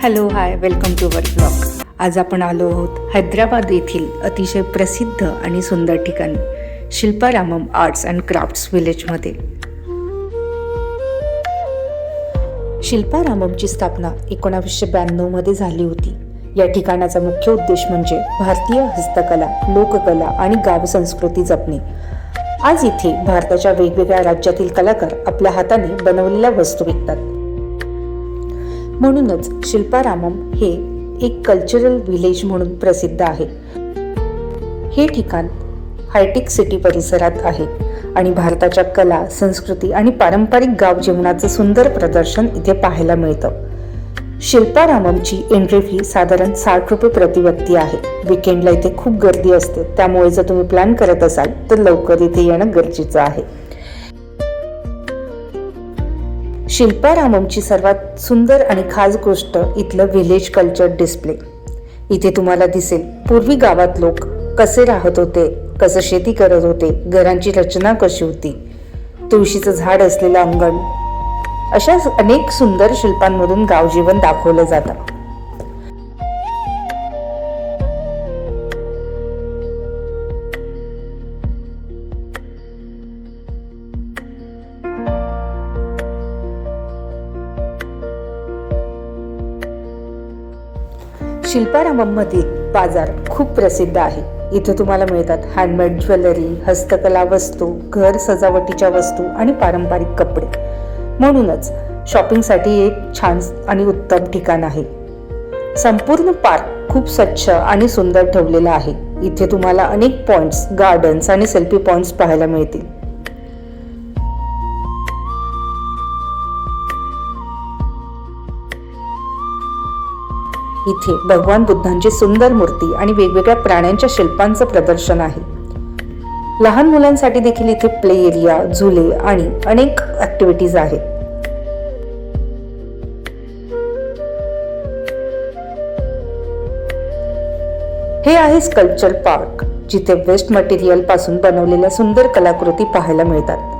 Hello hi welcome to our blog. आज आपण आलो आहोत हैदराबाद येथील अतिशय प्रसिद्ध आणि सुंदर ठिकाण शिल्पारामम आर्ट्स अँड क्राफ्ट्स विलेजमध्ये। शिल्पाराममची स्थापना 1992 मध्ये झाली होती। या ठिकाणाचा मुख्य उद्देश म्हणजे भारतीय हस्तकला, लोककला आणि गाव संस्कृती जपणे। आज इथे भारताच्या वेगवेगळ्या राज्यातील कलाकार आपल्या हाताने बनवलेल्या वस्तू विकतात। म्हणूनच शिल्पारामम हे एक कल्चरल विलेज म्हणून प्रसिद्ध आहे। हे ठिकाण हायटेक सिटी परिसरात आहे आणि भारताच्या कला, संस्कृती आणि पारंपरिक गाव जीवनाचं सुंदर प्रदर्शन इथे पाहायला मिळतं। शिल्पाराममची एंट्री फी साधारण 60 रुपये प्रति व्यक्ती आहे। वीकेंडला इथे खूप गर्दी असते, त्यामुळे जर तुम्ही प्लॅन करत असाल तर लवकर इथे येणं गरजेचं आहे। शिल्पाराममची सर्वात सुंदर आणि खास गोष्ट इथलं विलेज कल्चर डिस्प्ले। इथे तुम्हाला दिसेल पूर्वी गावात लोक कसे राहत होते, कसं शेती करत होते, घरांची रचना कशी होती, तुळशीचं झाड असलेलं अंगण, अशा अनेक सुंदर शिल्पांमधून गाव जीवन दाखवलं जातं। शिल्पारामम मधील बाजार खूप प्रसिद्ध आहे। इथे तुम्हाला मिळतात हँडमेड ज्वेलरी, हस्तकला वस्तू, घर सजावटीच्या वस्तू आणि पारंपरिक कपडे। म्हणूनच शॉपिंगसाठी एक छान आणि उत्तम ठिकाण आहे। संपूर्ण पार्क खूप स्वच्छ आणि सुंदर ठेवलेला आहे। इथे तुम्हाला अनेक पॉइंट्स, गार्डन्स आणि सेल्फी पॉइंट्स पाहायला मिळतील। इथे भगवान बुद्धांची सुंदर मूर्ती आणि वेगवेगळ्या प्राण्यांच्या शिल्पांचं प्रदर्शन आहे। लहान मुलांसाठी देखील इथे प्ले एरिया, झुले आणि अनेक ऍक्टिव्हिटीज आहेत। हे आहे स्कल्पचर पार्क, जिथे वेस्ट मटेरियल पासून बनवलेल्या सुंदर कलाकृती पाहायला मिळतात।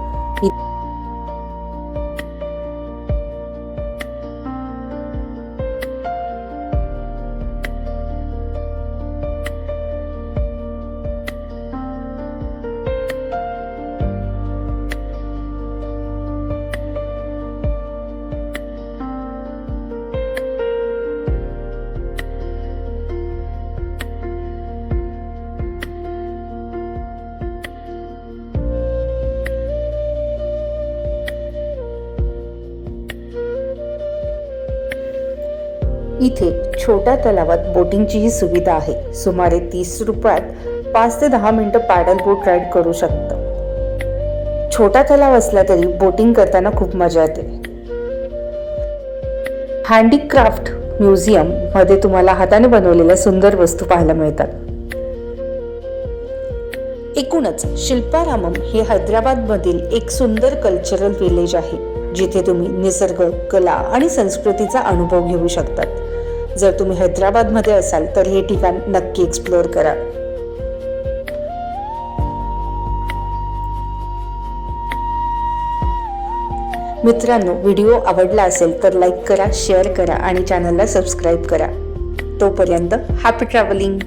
इथे छोट्या तलावात बोटिंगची ही सुविधा आहे। सुमारे 30 रुपयात 5 ते 10 मिनिटं पॅडल बोट राईड करू शकता। छोटा तलाव असला तरी बोटिंग करताना खूप मजा येते। हँडीक्राफ्ट म्युझियम मध्ये तुम्हाला हाताने बनवलेल्या सुंदर वस्तू पाहायला मिळतात। एकूणच शिल्पारामम हे हैदराबाद मधील एक सुंदर कल्चरल विलेज आहे, जिथे तुम्ही निसर्ग, कला आणि संस्कृतीचा अनुभव घेऊ शकतात। जर तुम्ही हैदराबाद मध्ये असाल तर हे ठिकाण नक्की एक्सप्लोअर करा। मित्रांनो, व्हिडिओ आवडला असेल तर लाईक करा, शेअर करा आणि चॅनलला सबस्क्राईब करा। तोपर्यंत हॅपी ट्रॅव्हलिंग।